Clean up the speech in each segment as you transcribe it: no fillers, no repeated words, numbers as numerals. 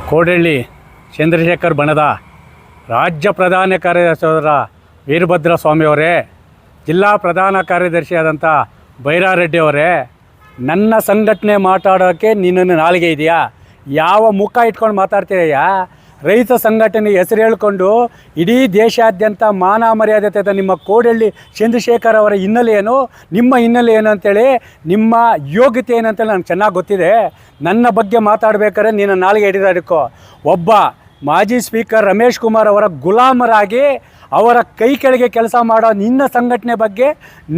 ಕೋಡಳ್ಳಿ ಚಂದ್ರಶೇಖರ್ ಬಣದ ರಾಜ್ಯ ಪ್ರಧಾನ ಕಾರ್ಯದರ್ಶಿಯಾದ ವೀರಭದ್ರ ಸ್ವಾಮಿಯವರೇ, ಜಿಲ್ಲಾ ಪ್ರಧಾನ ಕಾರ್ಯದರ್ಶಿಯಾದಂಥ ಬೈರಾರೆಡ್ಡಿ ಅವರೇ, ನನ್ನ ಸಂಘಟನೆ ಮಾತಾಡೋಕ್ಕೆ ನಿನ್ನನ್ನು ನಾಲಿಗೆ ಇದೆಯಾ? ಯಾವ ಮುಖ ಇಟ್ಕೊಂಡು ಮಾತಾಡ್ತೀಯಾ? ರೈತ ಸಂಘಟನೆ ಹೆಸರು ಹೇಳ್ಕೊಂಡು ಇಡೀ ದೇಶಾದ್ಯಂತ ಮಾನ ಮರ್ಯಾದೆ ನಿಮ್ಮ ಕೋಡಳ್ಳಿ ಚಂದ್ರಶೇಖರ್ ಅವರ ಹಿನ್ನೆಲೆ ಏನು, ನಿಮ್ಮ ಹಿನ್ನೆಲೆ ಏನು ಅಂತೇಳಿ, ನಿಮ್ಮ ಯೋಗ್ಯತೆ ಏನಂತೇಳಿ ನನಗೆ ಚೆನ್ನಾಗಿ ಗೊತ್ತಿದೆ. ನನ್ನ ಬಗ್ಗೆ ಮಾತಾಡಬೇಕಾದ್ರೆ ನೀನು ನಾಲಿಗೆ ಹಿಡಿದಾಡಿಕೋ. ಒಬ್ಬ ಮಾಜಿ ಸ್ಪೀಕರ್ ರಮೇಶ್ ಕುಮಾರ್ ಅವರ ಗುಲಾಮರಾಗಿ ಅವರ ಕೈ ಕೆಳಗೆ ಕೆಲಸ ಮಾಡೋ ನಿನ್ನ ಸಂಘಟನೆ ಬಗ್ಗೆ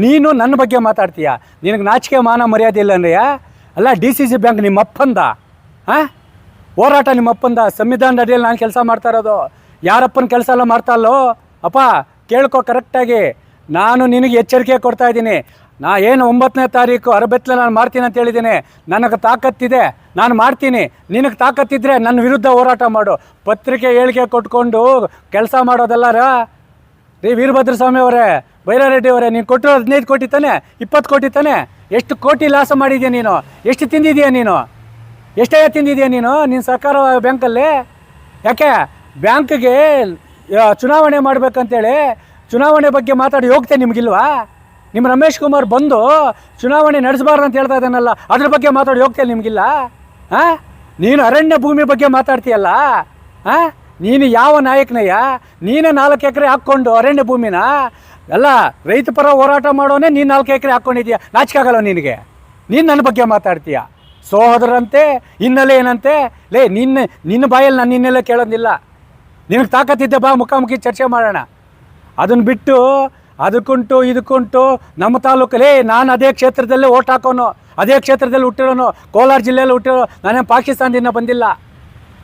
ನೀನು ನನ್ನ ಬಗ್ಗೆ ಮಾತಾಡ್ತೀಯ? ನಿನಗೆ ನಾಚಿಕೆ ಮಾನ ಮರ್ಯಾದೆ ಇಲ್ಲ ಅಂದ್ರೆಯಾ? ಅಲ್ಲ, DCC ಬ್ಯಾಂಕ್ ನಿಮ್ಮ ಅಪ್ಪಂದ, ಹೋರಾಟ ನಿಮ್ಮ ಅಪ್ಪಂದ. ಸಂವಿಧಾನದ ಅಡಿಯಲ್ಲಿ ನಾನು ಕೆಲಸ ಮಾಡ್ತಾ ಇರೋದು. ಯಾರಪ್ಪನ ಕೆಲಸ ಎಲ್ಲ ಮಾಡ್ತಾಲ್ಲೋ ಅಪ್ಪ, ಕೇಳ್ಕೊ ಕರೆಕ್ಟಾಗಿ. ನಾನು ನಿನಗೆ ಎಚ್ಚರಿಕೆ ಕೊಡ್ತಾ ಇದ್ದೀನಿ. ಏನು 9ನೇ ತಾರೀಕು ಅರಬೆತ್ತಲೆ ನಾನು ಮಾಡ್ತೀನಿ ಅಂತ ಹೇಳಿದ್ದೀನಿ. ನನಗೆ ತಾಕತ್ತಿದೆ, ನಾನು ಮಾಡ್ತೀನಿ. ನಿನಗೆ ತಾಕತ್ತಿದ್ರೆ ನನ್ನ ವಿರುದ್ಧ ಹೋರಾಟ ಮಾಡು. ಪತ್ರಿಕೆ ಹೇಳಿಕೆ ಕೊಟ್ಕೊಂಡು ಕೆಲಸ ಮಾಡೋದಲ್ಲ ರೀ ವೀರಭದ್ರ ಸ್ವಾಮಿ ಅವರೇ, ಬೈರಾರೆಡ್ಡಿ ಅವರೇ. ನೀನು ಕೊಟ್ಟರು 15 ಕೋಟಿ ತಾನೆ, 20 ಕೋಟಿ ತಾನೆ? ಎಷ್ಟು ಕೋಟಿ ಲಾಸ ಮಾಡಿದ್ಯಾ ನೀನು? ಎಷ್ಟು ತಿಂದಿದೆಯಾ ನೀನು? ಎಷ್ಟೇ ತಿಂದಿದೆಯಾ ನೀನು ನಿನ್ನ ಸರ್ಕಾರ ಬ್ಯಾಂಕಲ್ಲಿ? ಯಾಕೆ ಬ್ಯಾಂಕ್ಗೆ ಚುನಾವಣೆ ಮಾಡಬೇಕಂತೇಳಿ ಚುನಾವಣೆ ಬಗ್ಗೆ ಮಾತಾಡಿ ಹೋಗ್ತೇನೆ ನಿಮಗಿಲ್ವಾ? ನಿಮ್ಮ ರಮೇಶ್ ಕುಮಾರ್ ಬಂದು ಚುನಾವಣೆ ನಡೆಸಬಾರ್ದು ಅಂತ ಹೇಳ್ತಾ ಇದ್ದಾನಲ್ಲ, ಅದ್ರ ಬಗ್ಗೆ ಮಾತಾಡಿ ಹೋಗ್ತೇನೆ ನಿಮಗಿಲ್ಲ? ನೀನು ಅರಣ್ಯ ಭೂಮಿ ಬಗ್ಗೆ ಮಾತಾಡ್ತೀಯಲ್ಲ, ನೀನು ಯಾವ ನಾಯಕನಯ್ಯ? ನೀನು 4 ಎಕರೆ ಹಾಕ್ಕೊಂಡು ಅರಣ್ಯ ಭೂಮಿನ ಅಲ್ಲ, ರೈತ ಪರ ಹೋರಾಟ ಮಾಡೋನೇ ನೀನು 4 ಎಕರೆ ಹಾಕ್ಕೊಂಡಿದ್ದೀಯ. ನಾಚಿಕೆ ಆಗಲ್ಲ ನಿನಗೆ? ನೀನು ನನ್ನ ಬಗ್ಗೆ ಮಾತಾಡ್ತೀಯ? ಸೋದರಂತೆ ಹಿನ್ನೆಲೆ ಏನಂತೆ? ನಿನ್ನ ಬಾಯಲ್ಲಿ ನಾನು ಹಿನ್ನೆಲೆ ಕೇಳೋದಿಲ್ಲ. ನಿನಗೆ ತಾಕತ್ತಿದ್ದೆ ಬಾ, ಮುಖಾಮುಖಿ ಚರ್ಚೆ ಮಾಡೋಣ. ಅದನ್ನು ಬಿಟ್ಟು ಅದಕ್ಕುಂಟು ಇದಕ್ಕುಂಟು ನಮ್ಮ ತಾಲೂಕಲ್ಲಿ ನಾನು ಅದೇ ಕ್ಷೇತ್ರದಲ್ಲೇ ಓಟ್ ಹಾಕೋನು, ಅದೇ ಕ್ಷೇತ್ರದಲ್ಲಿ ಹುಟ್ಟಿರೋನು, ಕೋಲಾರ ಜಿಲ್ಲೆಯಲ್ಲಿ ಹುಟ್ಟಿರೋ. ನಾನೇನು ಪಾಕಿಸ್ತಾನದಿಂದ ಬಂದಿಲ್ಲ.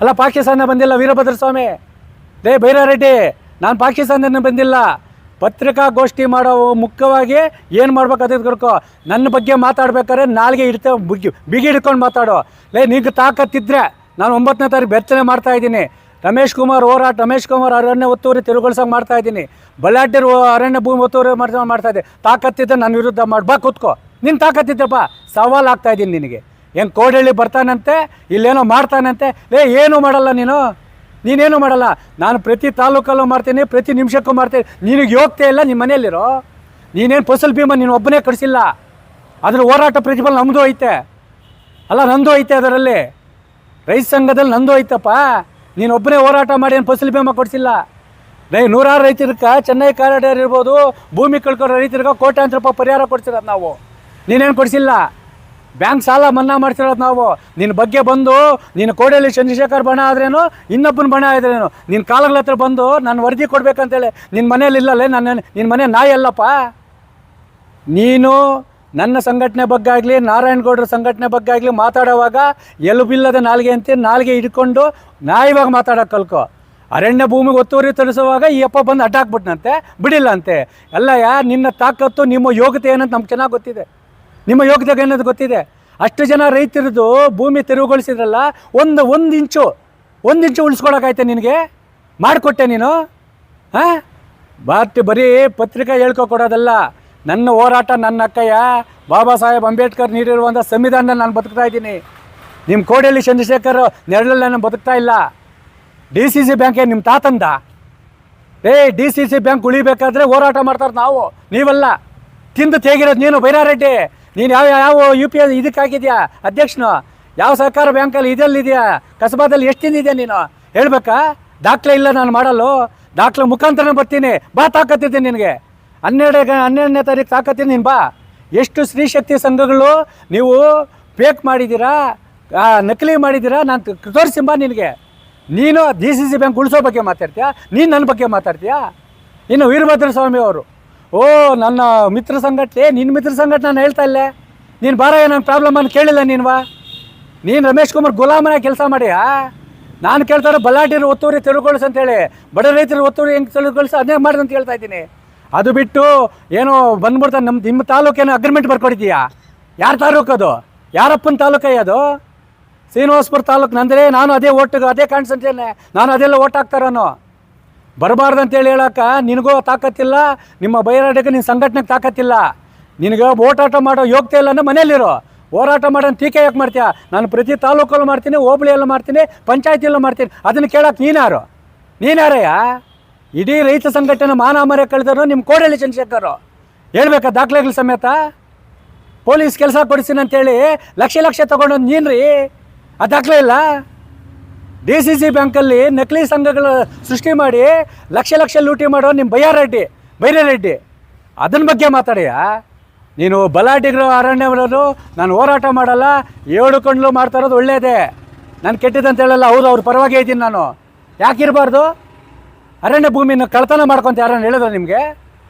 ಅಲ್ಲ, ಪಾಕಿಸ್ತಾನ ಬಂದಿಲ್ಲ ವೀರಭದ್ರ ಸ್ವಾಮಿ. ಬೈರಾರೆಡ್ಡಿ, ನಾನು ಪಾಕಿಸ್ತಾನದಿಂದ ಬಂದಿಲ್ಲ. ಪತ್ರಿಕಾಗೋಷ್ಠಿ ಮಾಡೋ ಮುಖ್ಯವಾಗಿ ಏನು ಮಾಡ್ಬೇಕು ಅದಕ್ಕೆ ಕರ್ಕೋ. ನನ್ನ ಬಗ್ಗೆ ಮಾತಾಡ್ಬೇಕಾದ್ರೆ ನಾಲ್ಗೆ ಬಿಗಿ ಹಿಡ್ಕೊಂಡು ಮಾತಾಡೋ. ನಿಂಗೆ ತಾಕತ್ತಿದ್ರೆ ನಾನು 9ನೇ ತಾರೀಕು ಬೆತ್ತಲೆ ಮಾಡ್ತಾಯಿದ್ದೀನಿ. ರಮೇಶ್ ಕುಮಾರ್ ಹೋರಾಟ, ರಮೇಶ್ ಕುಮಾರ್ ಅರಣ್ಯ ಒತ್ತುವರಿ ತಿರುಗೊಳಿಸೋಕೆ ಮಾಡ್ತಾಯಿದ್ದೀನಿ. ಬಳ್ಳಾಟಿರ್ ಅರಣ್ಯ ಭೂಮಿ ಒತ್ತುವರಿ ಮಾಡ್ತಾಯಿದ್ದೆ. ತಾಕತ್ತಿದ್ದೆ ನನ್ನ ವಿರುದ್ಧ ಬಾ ಕೂತ್ಕೋ. ನಿನ್ನ ತಾಕತ್ತಿದ್ದಪ್ಪ, ಸವಾಲು ಆಗ್ತಾಯಿದ್ದೀನಿ ನಿನಗೆ. ಏನು ಕೋಡಳ್ಳಿ ಬರ್ತಾನಂತೆ, ಇಲ್ಲೇನೋ ಮಾಡ್ತಾನಂತೆ? ಏನೂ ಮಾಡಲ್ಲ ನೀನೇನು ಮಾಡಲ್ಲ. ನಾನು ಪ್ರತಿ ತಾಲೂಕಲ್ಲೂ ಮಾಡ್ತೀನಿ, ಪ್ರತಿ ನಿಮಿಷಕ್ಕೂ ಮಾಡ್ತೀನಿ. ನಿನಗೆ ಯೋಗ್ಯತೆ ಇಲ್ಲ. ನಿಮ್ಮ ಮನೆಯಲ್ಲಿರೋ ನೀನೇನು ಫಸಲ್ ಭೀಮಾ ನೀನು ಒಬ್ಬನೇ ಕಳಿಸಿಲ್ಲ. ಅದ್ರ ಹೋರಾಟ ಪ್ರತಿಫಲ ನಮ್ಮದು ಐತೆ. ಅಲ್ಲ, ನಂದು ಐತೆ. ಅದರಲ್ಲಿ ರೈತ ಸಂಘದಲ್ಲಿ ನಂದು ಐತಪ್ಪ. ನೀನು ಒಬ್ಬನೇ ಹೋರಾಟ ಮಾಡಿ ಏನು ಫಸಲ್ ಭೀಮಾ ಕೊಡಿಸಿಲ್ಲ. ನೂರಾರು ರೈತರಿಗೆ ಚೆನ್ನೈ ಕಾರಿಡಾರ್ ಇರ್ಬೋದು, ಭೂಮಿ ಕಳ್ಕೊಳ್ಳೋ ರೈತರಿಗೆ ಕೋಟ್ಯಾಂತರ ರೂಪಾಯಿ ಪರಿಹಾರ ಕೊಡ್ಸಿರೋದು ನಾವು. ನೀನೇನು ಕೊಡಿಸಿಲ್ಲ. ಬ್ಯಾಂಕ್ ಸಾಲ ಮನ್ನಾ ಮಾಡ್ತಿರೋದು ನಾವು. ನಿನ್ನ ಬಗ್ಗೆ ಬಂದು ನೀನು ಕೋಡಳ್ಳಿ ಚಂದ್ರಶೇಖರ್ ಬಣ ಆದ್ರೇನು, ಇನ್ನೊಬ್ಬನ ಬಣ ಆದ್ರೇನು, ನಿನ್ನ ಕಾಲಗಳ ಹತ್ರ ಬಂದು ನಾನು ವರದಿ ಕೊಡ್ಬೇಕಂತೇಳಿ ನಿನ್ನ ಮನೇಲಿ ಇಲ್ಲಲ್ಲೇ. ನಿನ್ನ ಮನೆ ನಾಯಿ ಅಲ್ಲಪ್ಪ. ನೀನು ನನ್ನ ಸಂಘಟನೆ ಬಗ್ಗೆ ಆಗಲಿ, ನಾರಾಯಣಗೌಡರ ಸಂಘಟನೆ ಬಗ್ಗೆ ಆಗಲಿ ಮಾತಾಡೋವಾಗ ಎಲುಬಿಲ್ಲದ ನಾಲಿಗೆ ಅಂತ ನಾಲಿಗೆ ಹಿಡ್ಕೊಂಡು ನ್ಯಾಯವಾಗಿ ಮಾತಾಡೋಕೆ ಕಲ್ಕೊ. ಅರಣ್ಯ ಭೂಮಿಗೆ ಒತ್ತುವರಿ ತರಿಸುವಾಗ ಈ ಅಪ್ಪ ಬಂದು ಅಡ್ಡಾಕ್ಬಿಟ್ನಂತೆ, ಬಿಡಿಲ್ಲ ಅಂತೆ. ಅಲ್ಲಯ್ಯ, ನಿನ್ನ ತಾಕತ್ತು, ನಿಮ್ಮ ಯೋಗ್ಯತೆ ಏನಂತ ನಮ್ಗೆ ಚೆನ್ನಾಗಿ ಗೊತ್ತಿದೆ. ನಿಮ್ಮ ಯೋಗ್ಯತೆ ಏನಂತ ಗೊತ್ತಿದೆ. ಅಷ್ಟು ಜನ ರೈತರದ್ದು ಭೂಮಿ ತೆರವುಗೊಳಿಸಿದ್ರಲ್ಲ, ಒಂದು ಇಂಚು ಉಳಿಸ್ಕೊಳಕಾಯ್ತೆ ನಿನಗೆ? ಮಾಡಿಕೊಟ್ಟೆ ನೀನು? ಬರೀ ಪತ್ರಿಕೆ ಹೇಳ್ಕೊಡೋದಲ್ಲ. ನನ್ನ ಹೋರಾಟ, ನನ್ನ ಅಕ್ಕಯ್ಯ ಬಾಬಾ ಸಾಹೇಬ್ ಅಂಬೇಡ್ಕರ್ ನೀಡಿರುವಂಥ ಸಂವಿಧಾನದಲ್ಲಿ ನಾನು ಬದುಕ್ತಾ ಇದ್ದೀನಿ. ನಿಮ್ಮ ಕೋಡಳ್ಳಿ ಚಂದ್ರಶೇಖರ್ ನೆರಳಲ್ಲಿ ನಾನು ಬದುಕ್ತಾ ಇಲ್ಲ. DCC ಬ್ಯಾಂಕೇ ನಿಮ್ಮ ತಾತಂದ. DCC ಬ್ಯಾಂಕ್ ಉಳಿಬೇಕಾದ್ರೆ ಹೋರಾಟ ಮಾಡ್ತಾರೆ ನಾವು, ನೀವಲ್ಲ. ತಿಂದು ತೇಗಿರೋದು ನೀನು ಬೈರಾರೆಡ್ಡಿ. ನೀನು ಯಾವ UPI ಇದಕ್ಕೆ ಹಾಕಿದ್ಯಾ ಅಧ್ಯಕ್ಷನು? ಯಾವ ಸರ್ಕಾರ ಬ್ಯಾಂಕಲ್ಲಿ ಇದೆಲ್ಲಿದೆಯಾ? ಕಸಬಾದಲ್ಲಿ ಎಷ್ಟು ತಿಂದಿದ್ಯಾ ನೀನು? ಹೇಳ್ಬೇಕಾ? ದಾಖಲೆ ಇಲ್ಲ ನಾನು ಮಾಡಲು. ದಾಖಲೆ ಮುಖಾಂತರ ಬರ್ತೀನಿ. ಬಾ, ತಾಕತ್ತಿದ್ದೀನಿ ನಿನಗೆ. 12ನೇ ತಾರೀಕು ತಾಕತ್ತೀನಿ, ನೀನು ಬಾ. ಎಷ್ಟು ಸ್ತ್ರೀಶಕ್ತಿ ಸಂಘಗಳು ನೀವು ಫೇಕ್ ಮಾಡಿದ್ದೀರಾ, ನಕಲಿ ಮಾಡಿದ್ದೀರಾ, ನಾನು ತೋರಿಸಿ ಬಾ ನಿನಗೆ. ನೀನು DCC ಬ್ಯಾಂಕ್ ಉಳಿಸೋ ಬಗ್ಗೆ ಮಾತಾಡ್ತೀಯಾ? ನೀನು ನನ್ನ ಬಗ್ಗೆ ಮಾತಾಡ್ತೀಯಾ? ಇನ್ನು ವೀರಭದ್ರ ಸ್ವಾಮಿ ಅವರು, ನನ್ನ ಮಿತ್ರ ಸಂಘಟನೆ, ನಿನ್ನ ಮಿತ್ರ ಸಂಘಟನೆ ನಾನು ಹೇಳ್ತಾ ಇಲ್ಲೇ. ನೀನು ಬಾರ, ನನ್ನ ಪ್ರಾಬ್ಲಮನ್ನು ಕೇಳಿಲ್ಲ ನೀನು ರಮೇಶ್ ಕುಮಾರ್ ಗುಲಾಮನ ಕೆಲಸ ಮಾಡಿಯಾ? ನಾನು ಕೇಳ್ತಾರೆ ಬಳ್ಳಾಟಿರು ಒತ್ತುವರಿ ತೆರವುಗೊಳಿಸು ಅಂತೇಳಿ, ಬಡ ರೈತರು ಒತ್ತುವರಿ ಹೆಂಗೆ ತೆರವುಗೊಳಿಸಿ ಅದನ್ನೇ ಮಾಡಿದೆ ಅಂತ ಹೇಳ್ತಾ ಇದ್ದೀನಿ. ಅದು ಬಿಟ್ಟು ಏನೋ ಬಂದ್ಬಿಡ್ತಾನೆ. ನಿಮ್ಮ ತಾಲೂಕೇನೋ ಅಗ್ರಿಮೆಂಟ್ ಬರ್ಕೊಡಿದ್ದೀಯಾ? ಯಾರ ತಾಲೂಕು ಅದು? ಯಾರಪ್ಪನ ತಾಲೂಕಯ್ಯ ಅದು? ಶ್ರೀನಿವಾಸಪುರ ತಾಲೂಕು ನಂದರೆ. ನಾನು ಅದೇ ಕಾಣಿಸ್ತೇನೆ. ನಾನು ಅದೆಲ್ಲ ಓಟ್ ಹಾಕ್ತಾರನೋ. ಬರಬಾರ್ದು ಅಂತೇಳಿ ಹೇಳೋಕೆ ನಿನಗೂ ತಾಕತ್ತಿಲ್ಲ, ನಿಮ್ಮ ಬೈರಾಡಿಗೆ ನಿನ್ನ ಸಂಘಟನೆಗೆ ತಾಕತ್ತಿಲ್ಲ. ನಿನಗೆ ಓಟಾಟ ಮಾಡೋ ಯೋಗ್ಯತೆ ಇಲ್ಲ ಅಂದರೆ ಮನೇಲಿರೋ. ಹೋರಾಟ ಮಾಡೋಣ ಟೀಕೆ ಯಾಕೆ ಮಾಡ್ತೀಯ? ನಾನು ಪ್ರತಿ ತಾಲೂಕಲ್ಲೂ ಮಾಡ್ತೀನಿ, ಹೋಬಳಿಯಲ್ಲೂ ಮಾಡ್ತೀನಿ, ಪಂಚಾಯತಿಯಲ್ಲೂ ಮಾಡ್ತೀನಿ. ಅದನ್ನು ಕೇಳೋಕೆ ನೀನ್ಯಾರಯ್ಯ? ಇಡೀ ರೈತ ಸಂಘಟನೆ ಮಾನಮರ್ಯ ಕಳೆದರು ನಿಮ್ಮ ಕೋಡಳ್ಳಿ ಚಂದ್ರಶೇಖರ್ ಹೇಳ್ಬೇಕಾ ದಾಖಲೆಗಳ ಸಮೇತ? ಪೊಲೀಸ್ ಕೆಲಸ ಕೊಡಿಸ್ತೀನಿ ಅಂತೇಳಿ ಲಕ್ಷ ತೊಗೊಂಡೋದು ನೀನು ರೀ. ಆ ದಾಖಲೆ ಇಲ್ಲ. DCC ಬ್ಯಾಂಕಲ್ಲಿ ನಕಲಿ ಸಂಘಗಳ ಸೃಷ್ಟಿ ಮಾಡಿ ಲಕ್ಷ ಲೂಟಿ ಮಾಡೋ ನಿಮ್ಮ ಬೈರಾರೆಡ್ಡಿ ಅದನ್ನ ಬಗ್ಗೆ ಮಾತಾಡಿಯಾ ನೀನು? ಬಲಾಢ್ಯರು ಅರಣ್ಯವರು ನಾನು ಹೋರಾಟ ಮಾಡಲ್ಲ, ಹೇಳ್ಕೊಂಡು ಮಾಡ್ತಾ ಇರೋದು ಒಳ್ಳೆಯದೇ. ನಾನು ಕೆಟ್ಟಿದ್ದಂತ ಹೇಳಲ್ಲ, ಹೌದು ಅವ್ರ ಪರವಾಗಿ ಇದ್ದೀನಿ ನಾನು. ಯಾಕಿರಬಾರ್ದು? ಅರಣ್ಯ ಭೂಮಿನ ಕಳ್ತನ ಮಾಡ್ಕೊತ ಯಾರನ್ನು ಹೇಳಿದ್ರು ನಿಮಗೆ?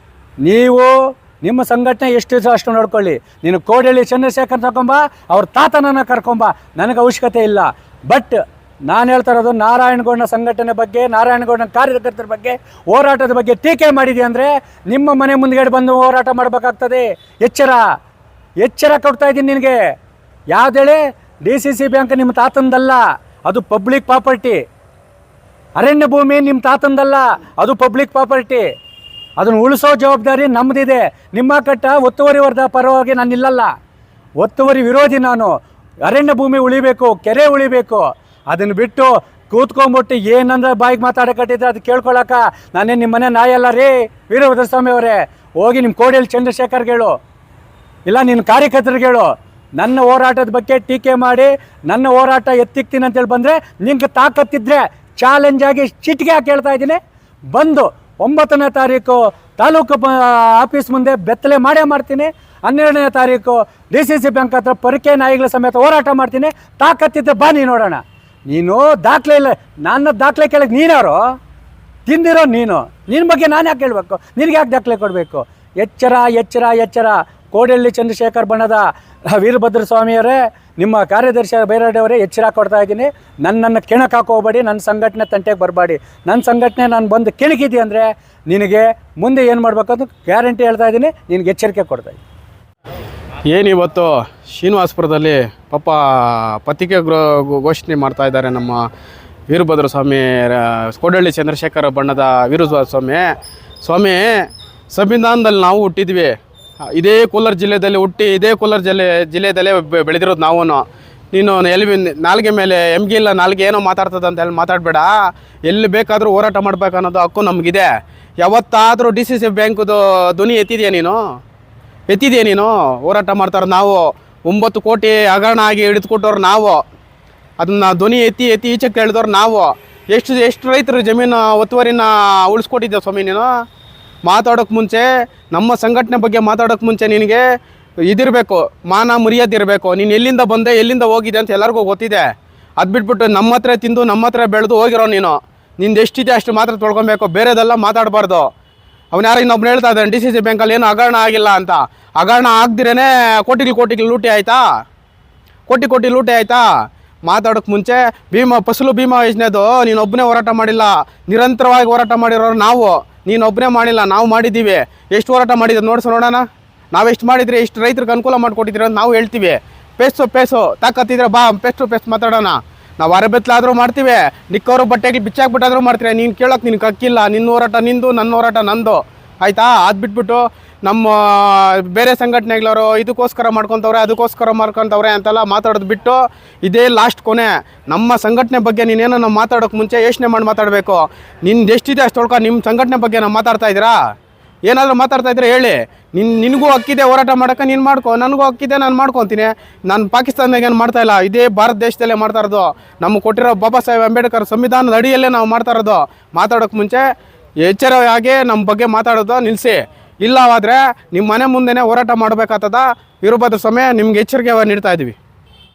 ನೀವು ನಿಮ್ಮ ಸಂಘಟನೆ ಎಷ್ಟು ಅಷ್ಟು ನೋಡ್ಕೊಳ್ಳಿ. ನೀನು ಕೋಡಳ್ಳಿ ಚಂದ್ರಶೇಖರ್ ತಗೊಂಬ, ಅವ್ರ ತಾತನನ್ನು ಕರ್ಕೊಂಬ, ನನಗೆ ಅವಶ್ಯಕತೆ ಇಲ್ಲ. ಬಟ್ ನಾನು ಹೇಳ್ತಾ ಇರೋದು ನಾರಾಯಣಗೌಡನ ಸಂಘಟನೆ ಬಗ್ಗೆ, ನಾರಾಯಣಗೌಡನ ಕಾರ್ಯಕರ್ತರ ಬಗ್ಗೆ, ಹೋರಾಟದ ಬಗ್ಗೆ ಟೀಕೆ ಮಾಡಿದೆ ಅಂದರೆ ನಿಮ್ಮ ಮನೆ ಮುಂದ್ಗಡೆ ಬಂದು ಹೋರಾಟ ಮಾಡಬೇಕಾಗ್ತದೆ. ಎಚ್ಚರ ಕೊಡ್ತಾ ಇದ್ದೀನಿ ನಿನಗೆ. ಯಾವುದೇಳಿ DCC ಬ್ಯಾಂಕ್ ನಿಮ್ಮ ತಾತಂದಲ್ಲ, ಅದು ಪಬ್ಲಿಕ್ ಪ್ರಾಪರ್ಟಿ. ಅರಣ್ಯ ಭೂಮಿ ನಿಮ್ಮ ತಾತಂದಲ್ಲ, ಅದು ಪಬ್ಲಿಕ್ ಪ್ರಾಪರ್ಟಿ. ಅದನ್ನು ಉಳಿಸೋ ಜವಾಬ್ದಾರಿ ನಮ್ಮದಿದೆ. ನಿಮ್ಮ ಒತ್ತುವರಿ ವರ್ಗ ಪರವಾಗಿ ನಾನು ನಿಲ್ಲಲ್ಲ. ಒತ್ತುವರಿ ವಿರೋಧಿ ನಾನು. ಅರಣ್ಯ ಭೂಮಿ ಉಳಿಬೇಕು, ಕೆರೆ ಉಳಿಬೇಕು. ಅದನ್ನು ಬಿಟ್ಟು ಕೂತ್ಕೊಂಡ್ಬಿಟ್ಟು ಏನಂದ್ರೆ ಬಾಯಿಗೆ ಮಾತಾಡಕಟ್ಟಿದ್ರೆ ಅದು ಕೇಳ್ಕೊಳಕ ನಾನೇ ನಿಮ್ಮ ಮನೆ ನಾಯಲ್ಲ ರೀ ವೀರಭದ್ರ ಸ್ವಾಮಿ ಅವರೇ. ಹೋಗಿ ನಿಮ್ಮ ಕೋಡಿಯಲ್ಲಿ ಚಂದ್ರಶೇಖರ್ಗೆ ಹೇಳು, ಇಲ್ಲ ನಿನ್ನ ಕಾರ್ಯಕರ್ತರಿಗೆ ಹೇಳು. ನನ್ನ ಹೋರಾಟದ ಬಗ್ಗೆ ಟೀಕೆ ಮಾಡಿ ನನ್ನ ಹೋರಾಟ ಎತ್ತಿಕ್ತೀನಿ ಅಂತೇಳಿ ಬಂದರೆ ನಿಂಗೆ ತಾಕತ್ತಿದ್ರೆ ಚಾಲೆಂಜ್ ಆಗಿ ಚಿಟಿಕೆ ಹಾಕಿ ಹೇಳ್ತಾ ಇದ್ದೀನಿ. ಬಂದು 9ನೇ ತಾರೀಕು ತಾಲೂಕು ಆಫೀಸ್ ಮುಂದೆ ಬೆತ್ತಲೆ ಮಾಡ್ತೀನಿ. 12ನೇ ತಾರೀಕು DCC ಬ್ಯಾಂಕ್ ಹತ್ರ ಪರಿಕೆ ನಾಯಿಗಳ ಸಮೇತ ಹೋರಾಟ ಮಾಡ್ತೀನಿ. ತಾಕತ್ತಿದ್ದೆ ಬಾ ನೀನು ನೋಡೋಣ. ನೀನು ದಾಖಲೆ ಇಲ್ಲ, ನನ್ನ ದಾಖಲೆ ಕೇಳಕ್ಕೆ ನೀನಾರು ತಿಂದಿರೋ ನಿನ್ನ ಬಗ್ಗೆ ನಾನು ಯಾಕೆ ಹೇಳಬೇಕು? ನಿನಗೆ ಯಾಕೆ ದಾಖಲೆ ಕೊಡಬೇಕು? ಎಚ್ಚರ. ಕೋಡಳ್ಳಿ ಚಂದ್ರಶೇಖರ್ ಬಣದ ವೀರಭದ್ರ ಸ್ವಾಮಿಯವರೇ, ನಿಮ್ಮ ಕಾರ್ಯದರ್ಶಿ ಬೈರಾಡೆಯವರೇ ಎಚ್ಚರ ಕೊಡ್ತಾ ಇದ್ದೀನಿ. ನನ್ನನ್ನು ಕೆಣಕ್ಕೆ ಹಾಕೋಬೇಡಿ, ನನ್ನ ಸಂಘಟನೆ ತಂಟೆಗೆ ಬರಬೇಡಿ. ನನ್ನ ಸಂಘಟನೆ ನಾನು ಬಂದು ಕೆಣಕಿದ್ದೆ ಅಂದರೆ ನಿನಗೆ ಮುಂದೆ ಏನು ಮಾಡಬೇಕಂತ ಗ್ಯಾರಂಟಿ ಹೇಳ್ತಾ ಇದ್ದೀನಿ. ನಿನಗೆ ಎಚ್ಚರಿಕೆ ಕೊಡ್ತಾ ಇದ್ದೀನಿ. ಏನಿವತ್ತು ಶ್ರೀನಿವಾಸಪುರದಲ್ಲಿ ಪಾಪ ಪತ್ರಿಕೆ ಘೋಷಣೆ ಮಾಡ್ತಾ ಇದ್ದಾರೆ ನಮ್ಮ ವೀರಭದ್ರ ಸ್ವಾಮಿ, ಕೋಡಳ್ಳಿ ಚಂದ್ರಶೇಖರ ಬಣ್ಣದ ವೀರಭದ್ರ ಸ್ವಾಮಿ. ಸಂವಿಧಾನದಲ್ಲಿ ನಾವು ಹುಟ್ಟಿದ್ವಿ, ಇದೇ ಕೋಲಾರ ಜಿಲ್ಲೆಯಲ್ಲಿ ಹುಟ್ಟಿ ಇದೇ ಕೋಲಾರ ಜಿಲ್ಲೆಯಲ್ಲೇ ಬೆಳೆದಿರೋದು ನಾವು. ನೀನು ನಾಲ್ಗೆ ಮೇಲೆ ಎಮ್ಗೆ ಇಲ್ಲ, ನಾಲ್ಗೆ ಏನೋ ಮಾತಾಡ್ತದೆ ಅಂತ ಹೇಳಿ ಮಾತಾಡಬೇಡ. ಎಲ್ಲಿ ಬೇಕಾದರೂ ಹೋರಾಟ ಮಾಡಬೇಕು ಅನ್ನೋದು ಹಕ್ಕು ನಮಗಿದೆ. ಯಾವತ್ತಾದರೂ DCC ಬ್ಯಾಂಕ್ದು ಧ್ವನಿ ಎತ್ತಿದೆಯಾ ನೀನು? ಹೋರಾಟ ಮಾಡ್ತಾರೆ ನಾವು. 9 ಕೋಟಿ ಹಗರಣ ಆಗಿ ಹಿಡಿದುಕೊಟ್ಟವ್ರು ನಾವು. ಅದನ್ನು ಧ್ವನಿ ಎತ್ತಿ ಈಚೆಗೆ ಕೇಳಿದವ್ರು ನಾವು. ಎಷ್ಟು ರೈತರು ಜಮೀನು ಒತ್ತುವರಿನ ಉಳಿಸ್ಕೊಟ್ಟಿದ್ದೇವೆ ಸ್ವಾಮಿ. ನೀನು ಮಾತಾಡೋಕ್ಕೆ ಮುಂಚೆ, ನಮ್ಮ ಸಂಘಟನೆ ಬಗ್ಗೆ ಮಾತಾಡೋಕ್ಕೆ ಮುಂಚೆ ನಿನಗೆ ಇದಿರಬೇಕು, ಮಾನ ಮರ್ಯಾದಿರಬೇಕು. ನೀನು ಎಲ್ಲಿಂದ ಬಂದೆ, ಎಲ್ಲಿಂದ ಹೋಗಿದೆ ಅಂತ ಎಲ್ಲರಿಗೂ ಗೊತ್ತಿದೆ. ಅದು ಬಿಟ್ಬಿಟ್ಟು ನಮ್ಮ ಹತ್ರ ತಿಂದು ನಮ್ಮ ಹತ್ರ ಬೆಳೆದು ಹೋಗಿರೋ ನಿಂದು ಎಷ್ಟಿದೆ ಅಷ್ಟು ಮಾತ್ರ ತೊಳ್ಕೊಬೇಕು, ಬೇರೆದೆಲ್ಲ ಮಾತಾಡಬಾರ್ದು. ಅವನು ಯಾರು ಇನ್ನೊಬ್ರು ಹೇಳ್ತಾ ಇದ್ದಾನೆ DCC ಬ್ಯಾಂಕಲ್ಲಿ ಏನು ಹಗರಣ ಆಗಿಲ್ಲ ಅಂತ. ಹಗರಣ ಆಗದಿರೇ ಕೋಟಿಗಳು ಲೂಟಿ ಆಯಿತಾ? ಕೋಟಿ ಲೂಟಿ ಆಯಿತಾ? ಮಾತಾಡೋಕ್ಕೆ ಮುಂಚೆ ಫಸಲು ಭೀಮಾ ಯೋಜನೆದು ನೀನೊಬ್ಬನೇ ಹೋರಾಟ ಮಾಡಿಲ್ಲ, ನಿರಂತರವಾಗಿ ಹೋರಾಟ ಮಾಡಿರೋರು ನಾವು. ನೀನೊಬ್ಬನೇ ಮಾಡಿಲ್ಲ, ನಾವು ಮಾಡಿದ್ದೀವಿ. ಎಷ್ಟು ಹೋರಾಟ ಮಾಡಿದ್ದೆ ನೋಡೋಣ. ನಾವೆಷ್ಟು ಮಾಡಿದ್ರಿ, ಎಷ್ಟು ರೈತರಿಗೆ ಅನುಕೂಲ ಮಾಡಿಕೊಟ್ಟಿದ್ದೀರಿ ಅಂತ ನಾವು ಹೇಳ್ತೀವಿ. ಪೇಸು ತಾಕತ್ತಿದ್ರೆ ಬಾ, ಪೇಸ್ಟ್ ಮಾತಾಡೋಣ. ನಾವು ಅರೆಬೆತ್ತಲಾದರೂ ಮಾಡ್ತೀವಿ, ನಿಕ್ಕವರು ಬಟ್ಟೆಗೆ ಬಿಚ್ಚಾಕ್ಬಿಟ್ಟಾದರೂ ಮಾಡ್ತೀವಿ. ನೀನು ಕೇಳೋಕೆ ನಿನಗೆ ಹಕ್ಕಿಲ್ಲ. ನಿನ್ನ ಹೋರಾಟ ನಿಂದು, ನನ್ನ ಹೋರಾಟ ನಂದು, ಆಯಿತಾ? ಅದು ಬಿಟ್ಬಿಟ್ಟು ನಮ್ಮ ಬೇರೆ ಸಂಘಟನೆಗಳವರು ಇದಕ್ಕೋಸ್ಕರ ಮಾಡ್ಕೊತವ್ರೆ ಅಂತೆಲ್ಲ ಮಾತಾಡೋದು ಬಿಟ್ಟು, ಇದೇ ಲಾಸ್ಟ್ ಕೊನೆ. ನಮ್ಮ ಸಂಘಟನೆ ಬಗ್ಗೆ ನೀನೇನೋ ಮಾತಾಡೋಕ್ಕೆ ಮುಂಚೆ ಯೋಚನೆ ಮಾಡಿ ಮಾತಾಡಬೇಕು. ನಿಂದು ಎಷ್ಟಿದೆ ಅಷ್ಟು ತೊಳ್ಕೊ. ನಿಮ್ಮ ಸಂಘಟನೆ ಬಗ್ಗೆ ನಾವು ಮಾತಾಡ್ತಾ ಇದ್ದೀರಾ? ಏನಾದರೂ ಮಾತಾಡ್ತಾ ಇದ್ರೆ ಹೇಳಿ. ನಿನಗೂ ಹಕ್ಕಿದೆ ಹೋರಾಟ ಮಾಡೋಕ್ಕೆ, ನೀನು ಮಾಡ್ಕೊ. ನನಗೂ ಹಕ್ಕಿದೆ, ನಾನು ಮಾಡ್ಕೊತೀನಿ. ನಾನು ಪಾಕಿಸ್ತಾನದಾಗ ಏನು ಮಾಡ್ತಾಯಿಲ್ಲ, ಇದೇ ಭಾರತ ದೇಶದಲ್ಲೇ ಮಾಡ್ತಾ ಇರೋದು. ನಮಗೆ ಕೊಟ್ಟಿರೋ ಬಾಬಾ ಸಾಹೇಬ್ ಅಂಬೇಡ್ಕರ್ ಸಂವಿಧಾನದ ಅಡಿಯಲ್ಲೇ ನಾವು ಮಾಡ್ತಾ ಇರೋದು. ಮಾತಾಡೋಕ್ಕೆ ಮುಂಚೆ ಎಚ್ಚರವಾಗಿ ನಮ್ಮ ಬಗ್ಗೆ ಮಾತಾಡೋದು ನಿಲ್ಲಿಸಿ. ಇಲ್ಲವಾದರೆ ನಿಮ್ಮ ಮನೆ ಮುಂದೆನೇ ಹೋರಾಟ ಮಾಡಬೇಕಾಗ್ತದ. ವೀರಭದ್ರ ಸ್ವಾಮಿ ನಿಮ್ಗೆ ಎಚ್ಚರಿಕೆ ನೀಡ್ತಾ ಇದ್ದೀವಿ.